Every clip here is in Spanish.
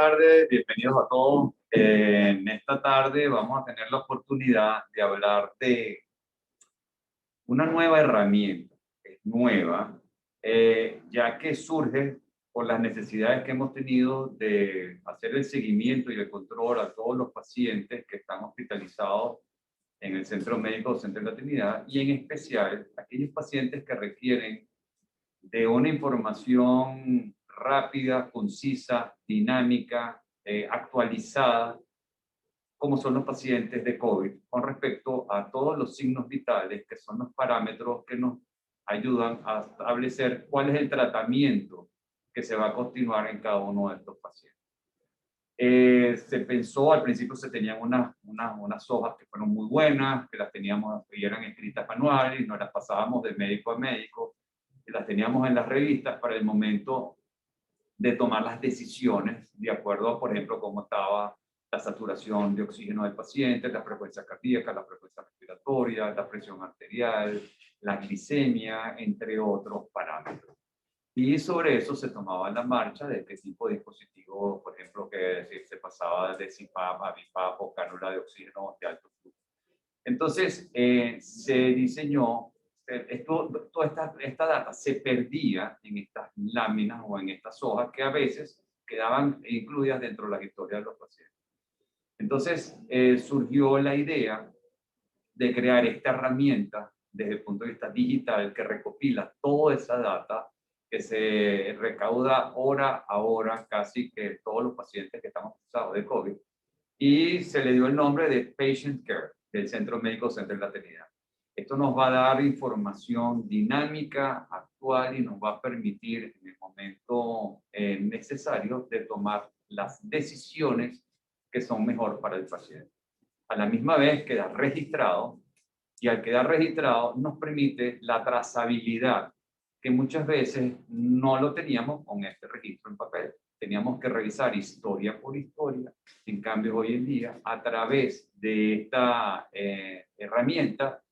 tardes, bienvenidos a todos. En esta tarde vamos a tener la oportunidad de hablar de una nueva herramienta. Es nueva, ya que surge por las necesidades que hemos tenido de hacer el seguimiento y el control a todos los pacientes que están hospitalizados en el Centro Médico Docente de la Trinidad, y en especial aquellos pacientes que requieren de una información rápida, concisa, dinámica, actualizada, como son los pacientes de COVID, con respecto a todos los signos vitales, que son los parámetros que nos ayudan a establecer cuál es el tratamiento que se va a continuar en cada uno de estos pacientes. Se pensó, al principio se tenían unas hojas que fueron muy buenas, que las teníamos y eran escritas manuales, nos las pasábamos de médico a médico, que las teníamos en las revistas para el momento de tomar las decisiones de acuerdo a, por ejemplo, cómo estaba la saturación de oxígeno del paciente, la frecuencia cardíaca, la frecuencia respiratoria, la presión arterial, la glicemia, entre otros parámetros. Y sobre eso se tomaba la marcha de qué tipo de dispositivo, por ejemplo, que se pasaba de CPAP a BiPAP o cánula de oxígeno de alto flujo. Entonces, se diseñó, toda esta data se perdía en estas láminas o en estas hojas que a veces quedaban incluidas dentro de la historia de los pacientes. Entonces, surgió la idea de crear esta herramienta desde el punto de vista digital que recopila toda esa data que se recauda hora a hora casi que todos los pacientes que estamos acusados de COVID, y se le dio el nombre de Patient Care del Centro Médico Docente de la Trinidad. Esto nos va a dar información dinámica, actual, y nos va a permitir en el momento necesario de tomar las decisiones que son mejor para el paciente. A la misma vez queda registrado, y al quedar registrado nos permite la trazabilidad, que muchas veces no lo teníamos con este registro en papel. Teníamos que revisar historia por historia. En cambio, hoy en día, a través de esta herramienta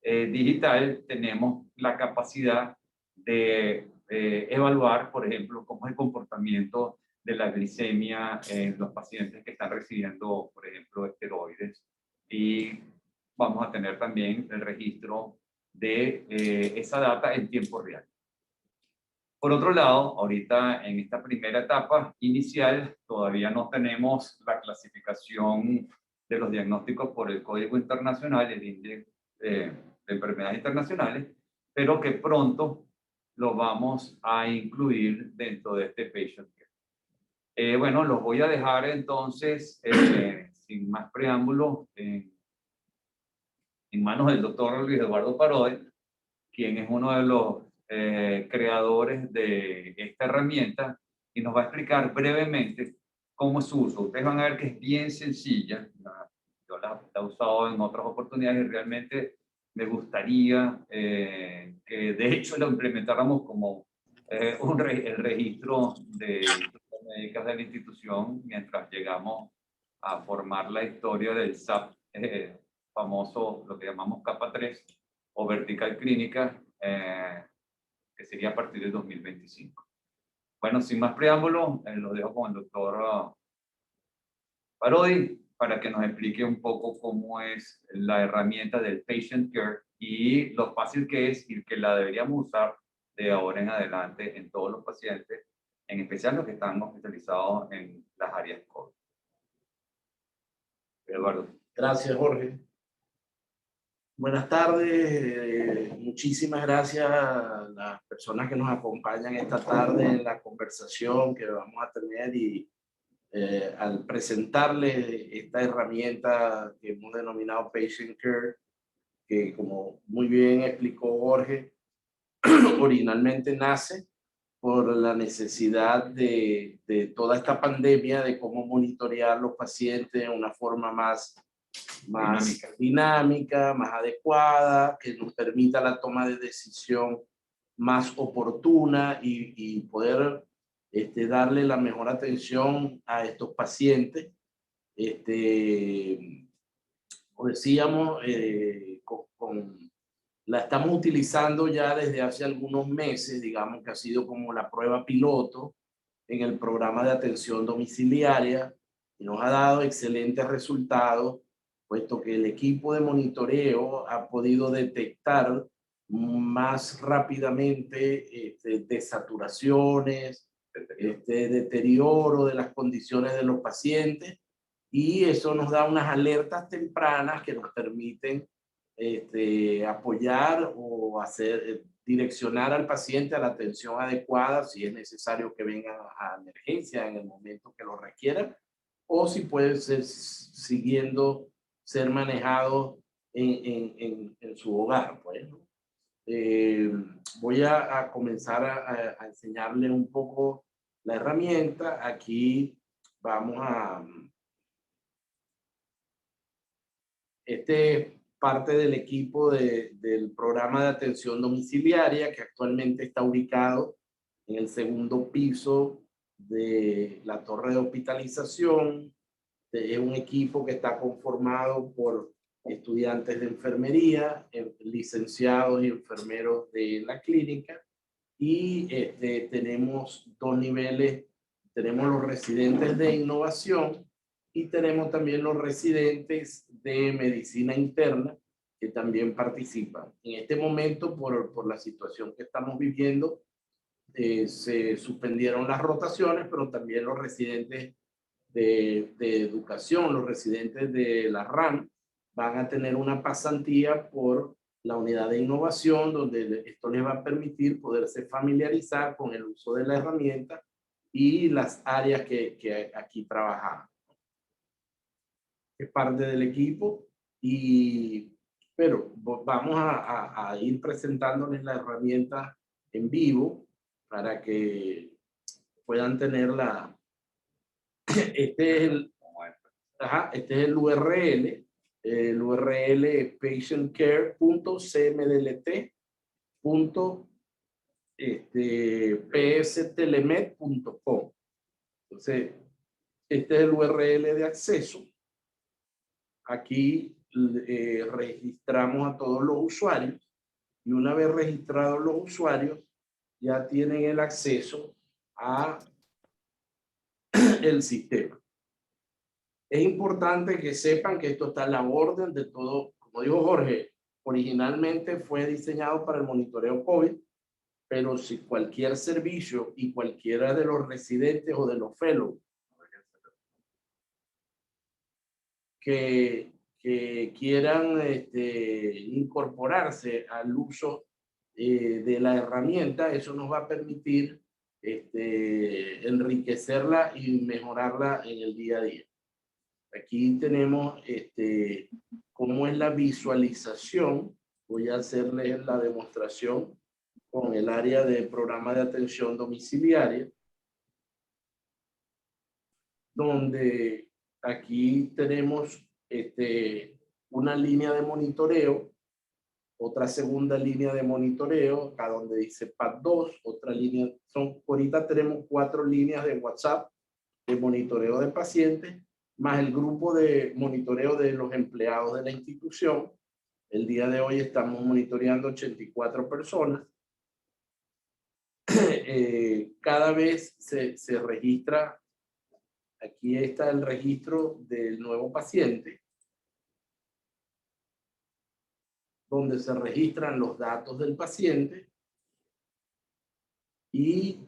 digital, tenemos la capacidad de evaluar, por ejemplo, cómo es el comportamiento de la glicemia en los pacientes que están recibiendo, por ejemplo, esteroides. Y vamos a tener también el registro de esa data en tiempo real. Por otro lado, ahorita en esta primera etapa inicial todavía no tenemos la clasificación de los diagnósticos por el Código Internacional, el Índice de Enfermedades Internacionales, pero que pronto lo vamos a incluir dentro de este Patient Care. Bueno, los voy a dejar entonces, sin más preámbulos, en manos del doctor Luis Eduardo Parodi, quien es uno de los creadores de esta herramienta, y nos va a explicar brevemente cómo es su uso. Ustedes van a ver que es bien sencilla. Yo la he usado en otras oportunidades y realmente me gustaría que de hecho lo implementáramos como el registro de médicas de la institución mientras llegamos a formar la historia del SAP famoso, lo que llamamos capa 3 o vertical clínica, que sería a partir del 2025. Bueno, sin más preámbulos, lo dejo con el doctor Parodi para que nos explique un poco cómo es la herramienta del Patient Care y lo fácil que es y que la deberíamos usar de ahora en adelante en todos los pacientes, en especial los que están hospitalizados en las áreas COVID. Eduardo. Gracias, Jorge. Buenas tardes, muchísimas gracias a las personas que nos acompañan esta tarde en la conversación que vamos a tener, y al presentarles esta herramienta que hemos denominado Patient Care, que como muy bien explicó Jorge, originalmente nace por la necesidad de toda esta pandemia, de cómo monitorear los pacientes de una forma más dinámica, más adecuada, que nos permita la toma de decisión más oportuna y poder darle la mejor atención a estos pacientes. Como decíamos, la estamos utilizando ya desde hace algunos meses, digamos que ha sido como la prueba piloto, en el programa de atención domiciliaria y nos ha dado excelentes resultados, puesto que el equipo de monitoreo ha podido detectar más rápidamente desaturaciones, deterioro de las condiciones de los pacientes, y eso nos da unas alertas tempranas que nos permiten apoyar o direccionar al paciente a la atención adecuada si es necesario que vengan a emergencia en el momento que lo requieran, o si puede ser siguiendo ser manejado en su hogar. Pues, ¿no? Voy a comenzar a enseñarle un poco la herramienta. Aquí vamos a... Este es parte del equipo del programa de atención domiciliaria que actualmente está ubicado en el segundo piso de la torre de hospitalización. Es un equipo que está conformado por estudiantes de enfermería, licenciados y enfermeros de la clínica, y tenemos dos niveles. Tenemos los residentes de innovación y tenemos también los residentes de medicina interna que también participan. En este momento, por la situación que estamos viviendo, se suspendieron las rotaciones, pero también los residentes de educación, los residentes de la RAM, van a tener una pasantía por la unidad de innovación, donde esto les va a permitir poderse familiarizar con el uso de la herramienta y las áreas que aquí trabajamos. Es parte del equipo, pero vamos a ir presentándoles la herramienta en vivo para que puedan tenerla. Este es el URL. El URL es patientcare.cmdlt.pstelemed.com. Entonces, este es el URL de acceso. Aquí registramos a todos los usuarios, y una vez registrados los usuarios, ya tienen el acceso a el sistema. Es importante que sepan que esto está a la orden de todo. Como dijo Jorge, originalmente fue diseñado para el monitoreo COVID, pero si cualquier servicio y cualquiera de los residentes o de los fellows que quieran incorporarse al uso de la herramienta, eso nos va a permitir enriquecerla y mejorarla en el día a día. Aquí tenemos cómo es la visualización. Voy a hacerles la demostración con el área de programa de atención domiciliaria, donde aquí tenemos una línea de monitoreo, otra segunda línea de monitoreo, acá donde dice PAD2, otra línea. Ahorita tenemos 4 líneas de WhatsApp de monitoreo de pacientes, más el grupo de monitoreo de los empleados de la institución. El día de hoy estamos monitoreando 84 personas. Cada vez se registra, aquí está el registro del nuevo paciente, donde se registran los datos del paciente y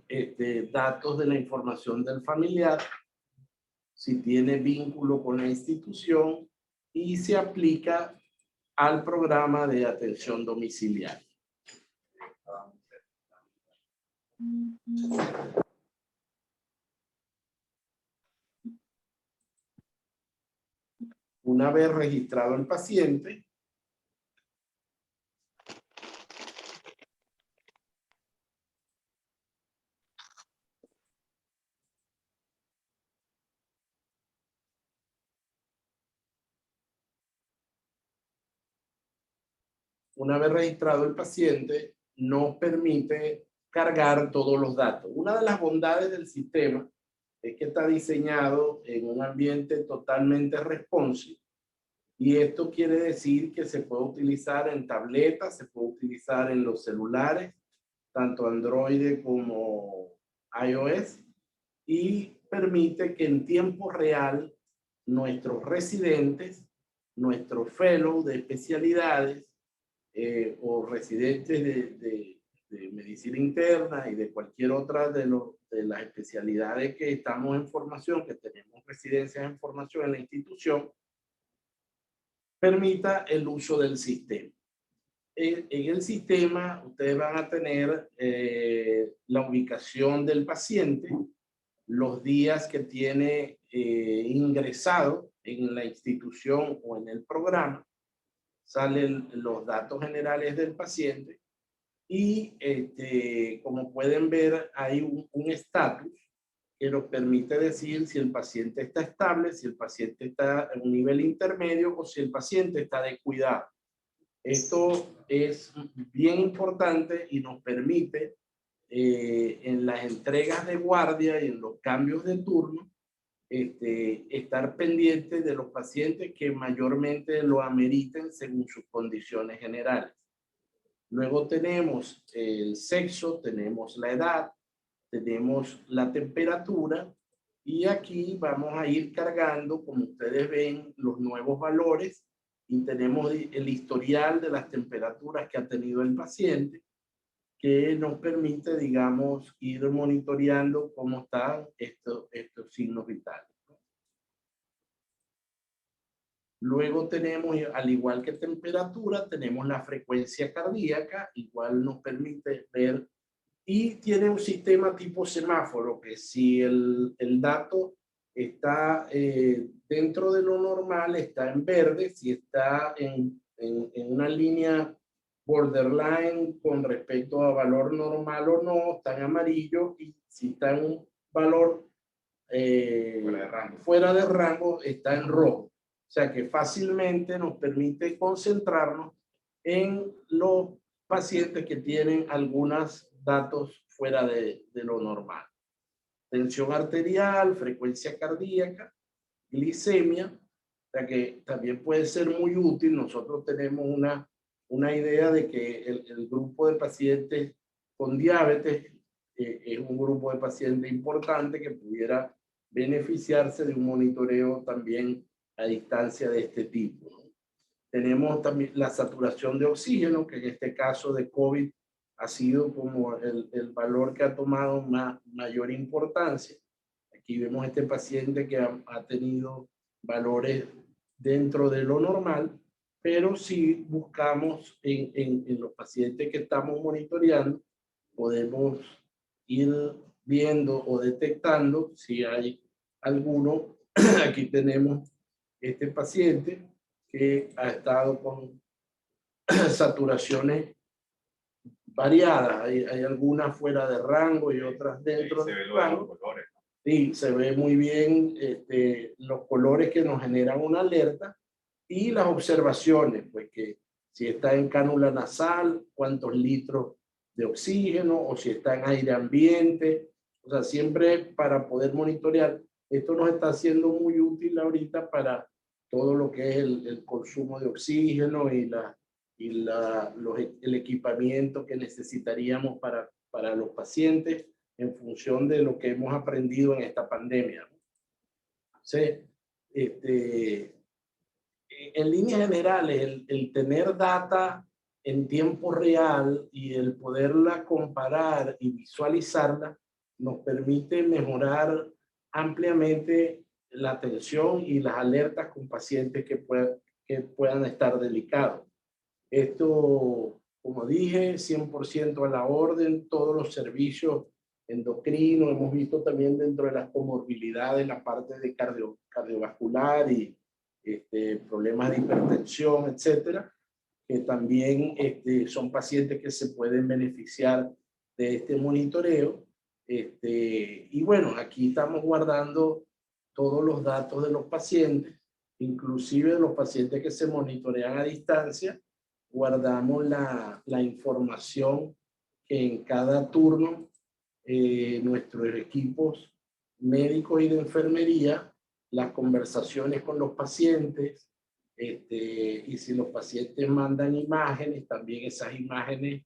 datos de la información del familiar, si tiene vínculo con la institución, y se aplica al programa de atención domiciliaria. Una vez registrado el paciente, nos permite cargar todos los datos. Una de las bondades del sistema es que está diseñado en un ambiente totalmente responsive, y esto quiere decir que se puede utilizar en tabletas, se puede utilizar en los celulares, tanto Android como iOS, y permite que en tiempo real nuestros residentes, nuestros fellows de especialidades o residentes de medicina interna y de cualquier otra de las especialidades que estamos en formación, que tenemos residencias en formación en la institución, permita el uso del sistema. En el sistema ustedes van a tener la ubicación del paciente, los días que tiene ingresado en la institución o en el programa, salen los datos generales del paciente y como pueden ver hay un estatus que nos permite decir si el paciente está estable, si el paciente está en un nivel intermedio o si el paciente está de cuidado. Esto es bien importante y nos permite en las entregas de guardia y en los cambios de turno estar pendiente de los pacientes que mayormente lo ameriten según sus condiciones generales. Luego tenemos el sexo, tenemos la edad, tenemos la temperatura y aquí vamos a ir cargando, como ustedes ven, los nuevos valores y tenemos el historial de las temperaturas que ha tenido el paciente que nos permite, digamos, ir monitoreando cómo están estos signos vitales. Luego tenemos, al igual que temperatura, tenemos la frecuencia cardíaca, igual nos permite ver, y tiene un sistema tipo semáforo, que si el dato está dentro de lo normal, está en verde, si está en una línea borderline con respecto a valor normal o no, está en amarillo, y si está en un valor fuera de rango, está en rojo. O sea que fácilmente nos permite concentrarnos en los pacientes que tienen algunos datos fuera de lo normal. Tensión arterial, frecuencia cardíaca, glicemia, o sea que también puede ser muy útil. Nosotros tenemos una idea de que el grupo de pacientes con diabetes es un grupo de pacientes importante que pudiera beneficiarse de un monitoreo también a distancia de este tipo. Tenemos también la saturación de oxígeno, que en este caso de COVID ha sido como el valor que ha tomado mayor importancia. Aquí vemos este paciente que ha tenido valores dentro de lo normal, pero si buscamos en los pacientes que estamos monitoreando, podemos ir viendo o detectando si hay alguno. Aquí tenemos este paciente que ha estado con saturaciones variadas. Hay algunas fuera de rango y otras dentro del rango. Sí, se ve muy bien los colores que nos generan una alerta y las observaciones, pues que si está en cánula nasal, cuántos litros de oxígeno o si está en aire ambiente. O sea, siempre para poder monitorear. Esto nos está siendo muy útil ahorita para todo lo que es el consumo de oxígeno y el equipamiento que necesitaríamos para los pacientes en función de lo que hemos aprendido en esta pandemia. Entonces, en líneas generales, el tener data en tiempo real y el poderla comparar y visualizarla nos permite mejorar ampliamente la atención y las alertas con pacientes que puedan estar delicados. Esto, como dije, 100% a la orden, todos los servicios endocrinos, hemos visto también dentro de las comorbilidades la parte de cardiovascular y problemas de hipertensión, etcétera, que también son pacientes que se pueden beneficiar de este monitoreo. Y bueno, aquí estamos guardando todos los datos de los pacientes, inclusive de los pacientes que se monitorean a distancia. Guardamos la información que en cada turno nuestros equipos médicos y de enfermería, las conversaciones con los pacientes, y si los pacientes mandan imágenes, también esas imágenes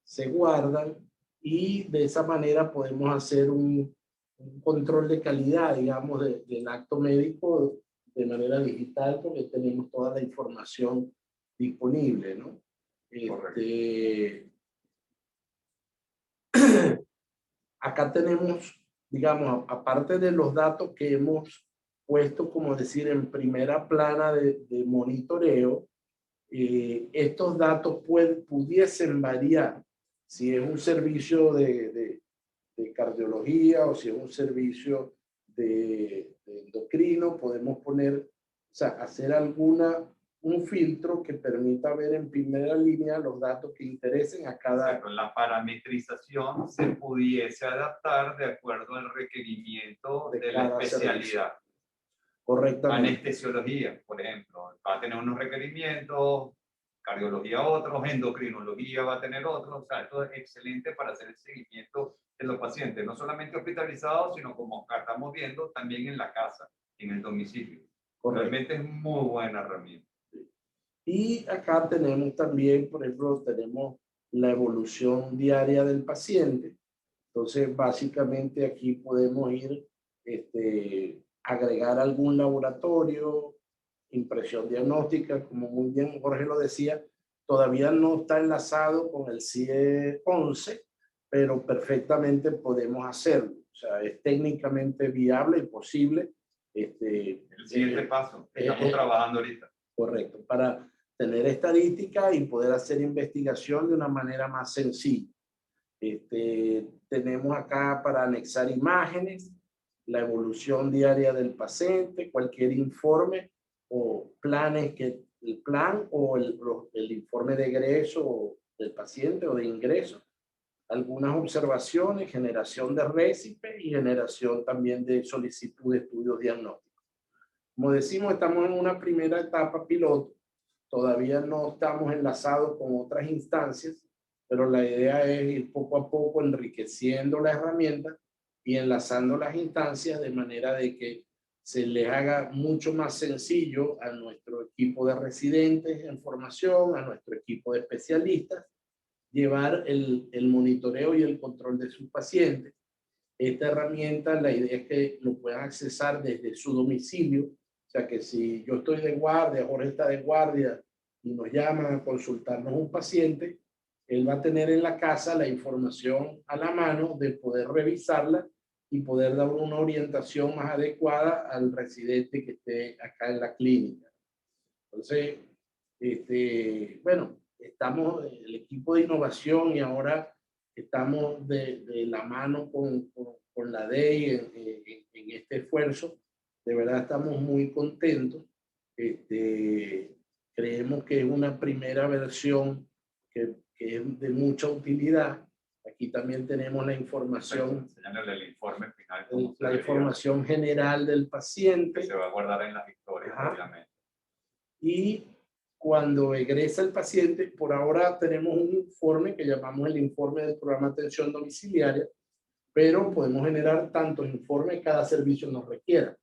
se guardan y de esa manera podemos hacer un control de calidad, digamos, del acto médico de manera digital, porque tenemos toda la información disponible, ¿no? Acá tenemos, digamos, aparte de los datos que hemos puesto, como decir, en primera plana de monitoreo, estos datos pudiesen variar si es un servicio de cardiología o si es un servicio de endocrino. Podemos poner, o sea, hacer un filtro que permita ver en primera línea los datos que interesen a cada... Exacto, la parametrización se pudiese adaptar de acuerdo al requerimiento de la especialidad. Servicio. Correctamente. Anestesiología, por ejemplo, va a tener unos requerimientos, cardiología otros, endocrinología va a tener otros. O sea, esto es excelente para hacer el seguimiento de los pacientes, no solamente hospitalizados, sino como acá estamos viendo, también en la casa, en el domicilio. Correcto. Realmente es muy buena herramienta. Y acá tenemos también, por ejemplo, tenemos la evolución diaria del paciente. Entonces, básicamente aquí podemos ir, agregar algún laboratorio, impresión diagnóstica, como muy bien Jorge lo decía, todavía no está enlazado con el CIE 11, pero perfectamente podemos hacerlo. O sea, es técnicamente viable y posible. El siguiente paso, estamos trabajando ahorita. Correcto, para tener estadística y poder hacer investigación de una manera más sencilla. Tenemos acá para anexar imágenes, la evolución diaria del paciente, cualquier informe o planes que el plan o el informe de egreso del paciente o de ingreso, algunas observaciones, generación de récipe y generación también de solicitud de estudios diagnósticos. Como decimos, estamos en una primera etapa piloto, todavía no estamos enlazados con otras instancias, pero la idea es ir poco a poco enriqueciendo la herramienta y enlazando las instancias de manera de que se les haga mucho más sencillo a nuestro equipo de residentes en formación, a nuestro equipo de especialistas, llevar el monitoreo y el control de sus pacientes. Esta herramienta, la idea es que lo puedan accesar desde su domicilio. O sea que si yo estoy de guardia, Jorge está de guardia y nos llaman a consultarnos un paciente, él va a tener en la casa la información a la mano de poder revisarla y poder dar una orientación más adecuada al residente que esté acá en la clínica. Entonces, bueno, estamos, el equipo de innovación, y ahora estamos de la mano con la DEI en este esfuerzo. De verdad estamos muy contentos. Creemos que es una primera versión que es de mucha utilidad. Aquí también tenemos la información, el informe final, la información general del paciente. Que se va a guardar en las historias, obviamente. Y cuando egresa el paciente, por ahora tenemos un informe que llamamos el informe del programa de atención domiciliaria, pero podemos generar tantos informes cada servicio nos requiera.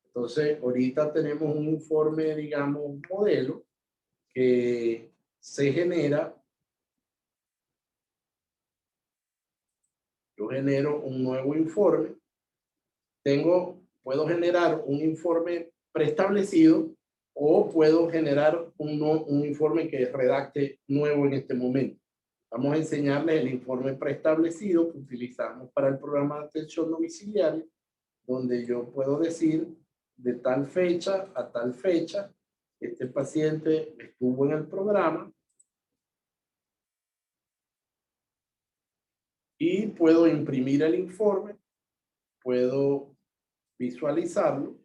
Entonces, ahorita tenemos un informe, digamos, modelo que se genera. Yo genero un nuevo informe. Puedo generar un informe preestablecido o puedo generar un informe que redacte nuevo en este momento. Vamos a enseñarles el informe preestablecido que utilizamos para el programa de atención domiciliaria, donde yo puedo decir de tal fecha a tal fecha, este paciente estuvo en el programa y puedo imprimir el informe, puedo visualizarlo.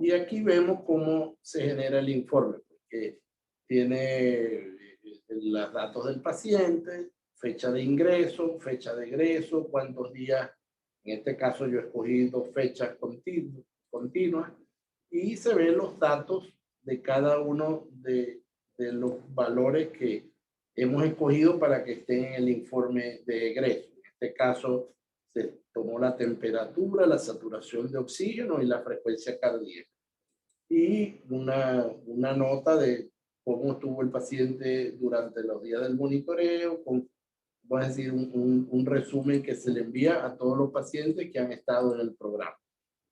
Y aquí vemos cómo se genera el informe, porque tiene los datos del paciente, fecha de ingreso, fecha de egreso, cuántos días, en este caso yo he escogido fechas continuas, y se ven los datos de cada uno de los valores que hemos escogido para que estén en el informe de egreso. En este caso se tomó la temperatura, la saturación de oxígeno y la frecuencia cardíaca. Y una nota de cómo estuvo el paciente durante los días del monitoreo, voy a decir, un resumen que se le envía a todos los pacientes que han estado en el programa.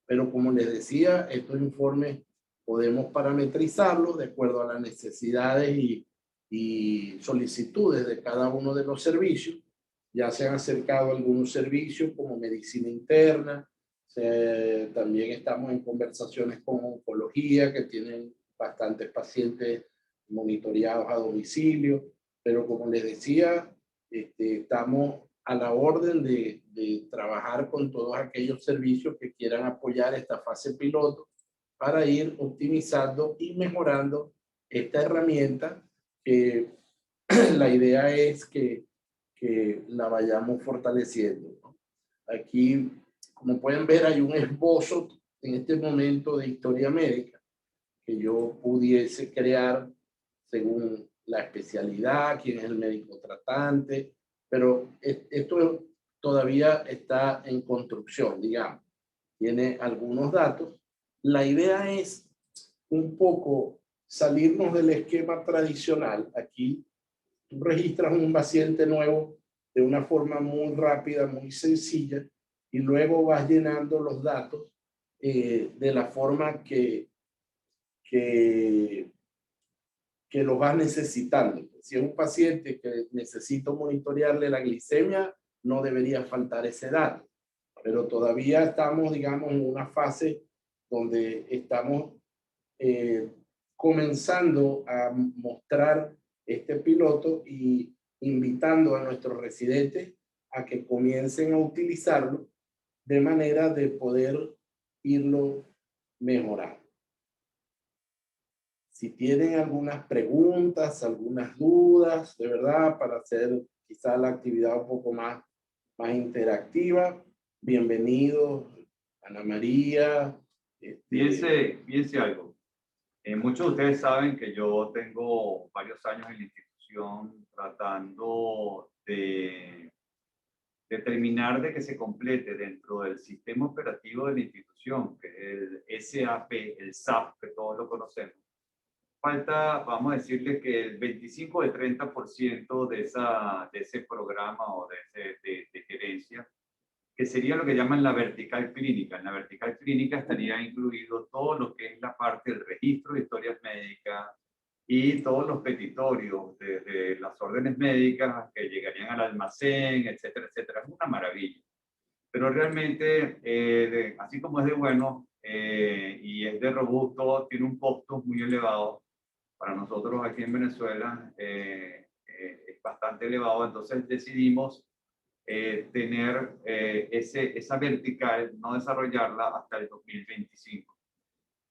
Pero como les decía, estos informes podemos parametrizarlos de acuerdo a las necesidades y solicitudes de cada uno de los servicios. Ya se han acercado algunos servicios como medicina interna, también estamos en conversaciones con oncología, que tienen bastantes pacientes monitoreados a domicilio, pero como les decía, estamos a la orden de trabajar con todos aquellos servicios que quieran apoyar esta fase piloto para ir optimizando y mejorando esta herramienta, que la idea es que la vayamos fortaleciendo, ¿no? Aquí, como pueden ver, hay un esbozo en este momento de historia médica que yo pudiese crear según la especialidad, quién es el médico tratante, pero esto todavía está en construcción, digamos. Tiene algunos datos. La idea es un poco salirnos del esquema tradicional. Aquí tú registras un paciente nuevo de una forma muy rápida, muy sencilla, y luego vas llenando los datos de la forma que lo vas necesitando. Si es un paciente que necesito monitorearle la glicemia, no debería faltar ese dato. Pero todavía estamos, digamos, en una fase donde estamos comenzando a mostrar este piloto y invitando a nuestros residentes a que comiencen a utilizarlo de manera de poder irlo mejorando. Si tienen algunas preguntas, algunas dudas, de verdad, para hacer quizá la actividad un poco más interactiva, bienvenidos, Ana María. Fíjense algo. Muchos de ustedes saben que yo tengo varios años en la institución tratando de terminar de que se complete dentro del sistema operativo de la institución, que es el SAP, el SAP, que todos lo conocemos. Falta, vamos a decirle que el 25 o el 30% de ese programa o de gerencia, que sería lo que llaman la vertical clínica. En la vertical clínica estaría incluido todo lo que es la parte del registro de historias médicas y todos los petitorios de las órdenes médicas que llegarían al almacén, etcétera, etcétera. Es una maravilla. Pero realmente, así como es de bueno y es de robusto, tiene un costo muy elevado. Para nosotros aquí en Venezuela es bastante elevado, entonces decidimos tener esa vertical, no desarrollarla hasta el 2025.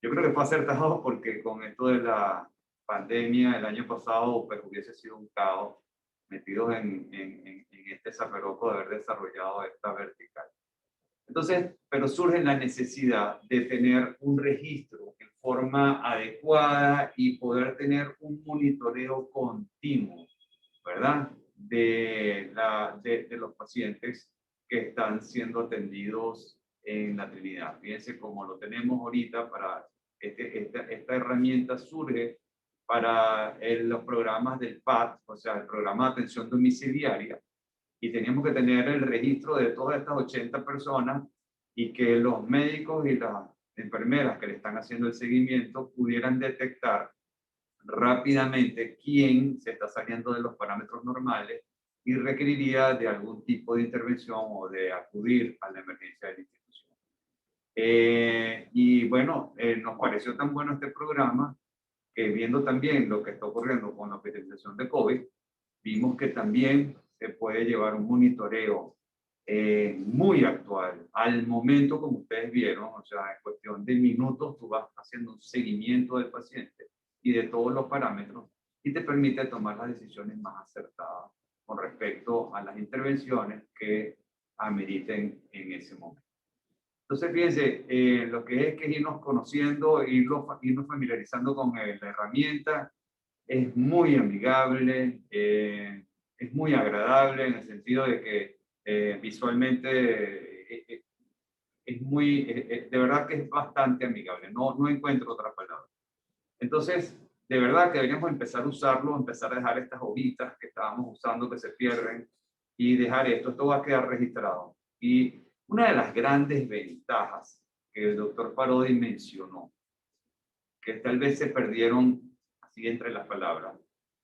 Yo creo que fue acertado porque con esto de la pandemia el año pasado pues hubiese sido un caos metidos en este zaperoco de haber desarrollado esta vertical. Entonces, pero surge la necesidad de tener un registro en forma adecuada y poder tener un monitoreo continuo, ¿verdad? De los pacientes que están siendo atendidos en la Trinidad. Fíjense cómo lo tenemos ahorita para esta herramienta surge para los programas del PAD, o sea, el programa de atención domiciliaria, y teníamos que tener el registro de todas estas 80 personas y que los médicos y las enfermeras que le están haciendo el seguimiento pudieran detectar rápidamente quién se está saliendo de los parámetros normales y requeriría de algún tipo de intervención o de acudir a la emergencia de la institución. Y bueno, nos pareció tan bueno este programa que viendo también lo que está ocurriendo con la hospitalización de COVID, vimos que también se puede llevar un monitoreo muy actual, al momento como ustedes vieron, o sea, en cuestión de minutos tú vas haciendo un seguimiento del paciente y de todos los parámetros y te permite tomar las decisiones más acertadas con respecto a las intervenciones que ameriten en ese momento. Entonces, fíjense, lo que es irnos conociendo, irnos familiarizando con la herramienta, es muy amigable, es muy agradable en el sentido de que visualmente es muy, de verdad que es bastante amigable, no encuentro otra palabra. Entonces, de verdad que deberíamos empezar a usarlo, empezar a dejar estas hojitas que estábamos usando que se pierden y dejar esto. Esto va a quedar registrado. Y una de las grandes ventajas que el doctor Parodi mencionó, que tal vez se perdieron así entre las palabras,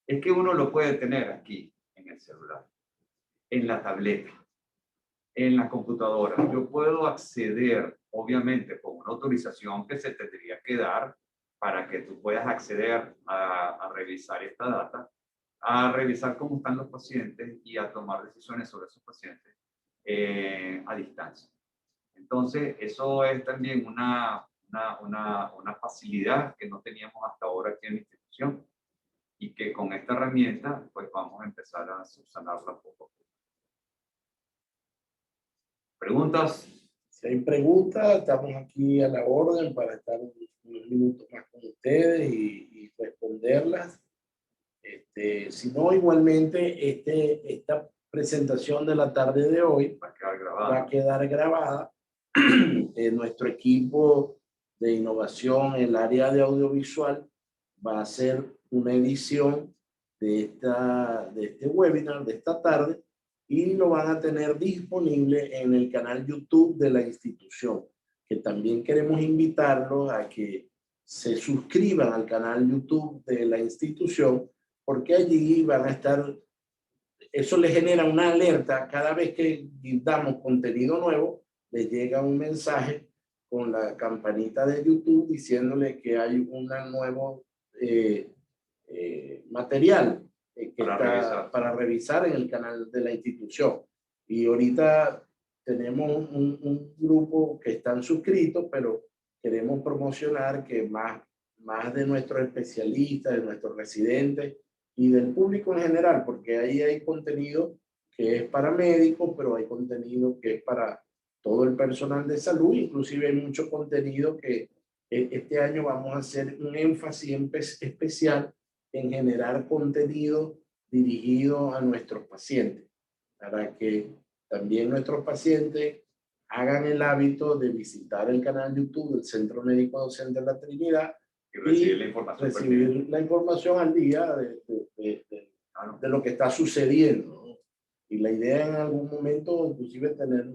es que uno lo puede tener aquí en el celular, en la tableta, en la computadora. Yo puedo acceder, obviamente, con una autorización que se tendría que dar para que tú puedas acceder a revisar esta data, a revisar cómo están los pacientes y a tomar decisiones sobre esos pacientes a distancia. Entonces, eso es también una facilidad que no teníamos hasta ahora aquí en la institución y que con esta herramienta, pues vamos a empezar a subsanarla poco a poco. ¿Preguntas? Si hay preguntas, estamos aquí a la orden para estar unos minutos más con ustedes y responderlas. Si no, igualmente, esta presentación de la tarde de hoy Va a quedar grabada. va a quedar grabada. Nuestro equipo de innovación en el área de audiovisual va a hacer una edición de este webinar de esta tarde y lo van a tener disponible en el canal YouTube de la institución, que también queremos invitarlos a que se suscriban al canal YouTube de la institución, porque allí van a estar, eso les genera una alerta cada vez que damos contenido nuevo, les llega un mensaje con la campanita de YouTube diciéndole que hay un nuevo material para revisar en el canal de la institución. Y ahorita tenemos un grupo que están suscritos, pero queremos promocionar que más de nuestros especialistas, de nuestros residentes y del público en general, porque ahí hay contenido que es para médicos, pero hay contenido que es para todo el personal de salud, inclusive hay mucho contenido que este año vamos a hacer un énfasis especial en generar contenido dirigido a nuestros pacientes, para que también nuestros pacientes hagan el hábito de visitar el canal YouTube del Centro Médico Docente de la Trinidad y recibir la información al día de lo que está sucediendo, ¿no? Y la idea en algún momento inclusive tener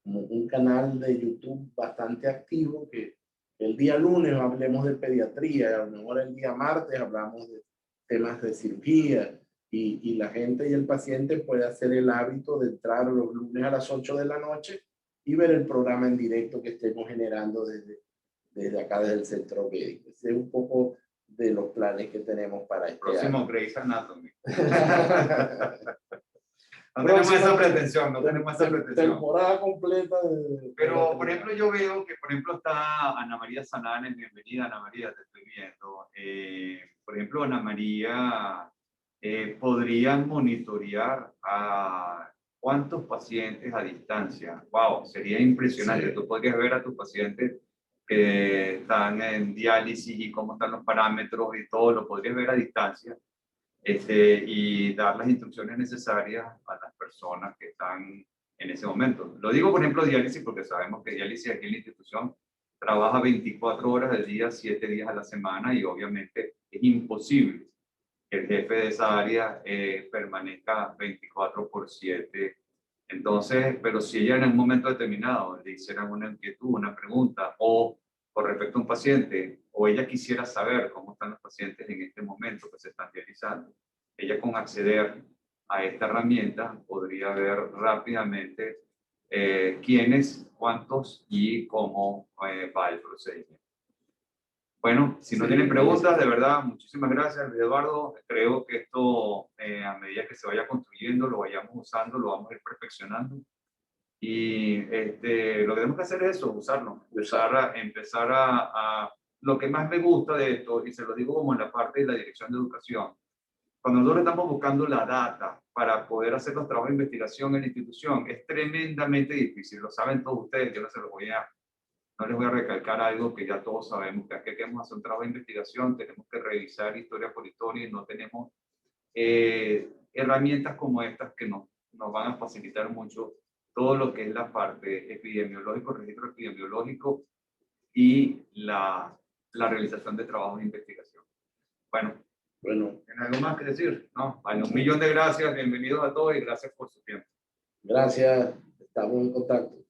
como un canal de YouTube bastante activo, que el día lunes hablemos de pediatría, a lo mejor el día martes hablamos de temas de cirugía, y la gente y el paciente puede hacer el hábito de entrar los lunes a las 8 de la noche y ver el programa en directo que estemos generando desde acá, desde el centro médico. Ese es un poco de los planes que tenemos para este próximo año. Grey's Anatomy. No tenemos esa pretensión, no tenemos esa pretensión. Temporada completa Pero, por ejemplo, yo veo que, por ejemplo, está Ana María Sananes. Bienvenida, Ana María, te estoy viendo. Por ejemplo, Ana María, ¿podrían monitorear a cuántos pacientes a distancia? Wow, sería impresionante. Sí. Tú podrías ver a tus pacientes que están en diálisis y cómo están los parámetros y todo, lo podrías ver a distancia. Y dar las instrucciones necesarias a las personas que están en ese momento. Lo digo, por ejemplo, diálisis, porque sabemos que diálisis aquí en la institución trabaja 24 horas al día, 7 días a la semana, y obviamente es imposible que el jefe de esa área permanezca 24/7. Entonces, pero si ella en un momento determinado le hicieran una inquietud, una pregunta, o con respecto a un paciente, o ella quisiera saber cómo están los pacientes en este momento que se están realizando, ella con acceder a esta herramienta podría ver rápidamente quiénes, cuántos y cómo va el procedimiento. Bueno, si no tienen preguntas, de verdad, muchísimas gracias, Luis Eduardo. Creo que esto, a medida que se vaya construyendo, lo vayamos usando, lo vamos a ir perfeccionando. Y lo que tenemos que hacer es eso, usarlo, empezar a lo que más me gusta de esto, y se lo digo como en la parte de la dirección de educación. Cuando nosotros estamos buscando la data para poder hacer los trabajos de investigación en la institución, es tremendamente difícil, lo saben todos ustedes, yo no les voy a recalcar algo que ya todos sabemos, que queremos hacer un trabajo de investigación, tenemos que revisar historia por historia y no tenemos herramientas como estas que nos van a facilitar mucho todo lo que es la parte epidemiológico, registro epidemiológico y la realización de trabajos de investigación. Bueno, Bueno, ¿tienes algo más que decir? No, vale, 1.000.000 de gracias, bienvenidos a todos y gracias por su tiempo. gracias, estamos en contacto.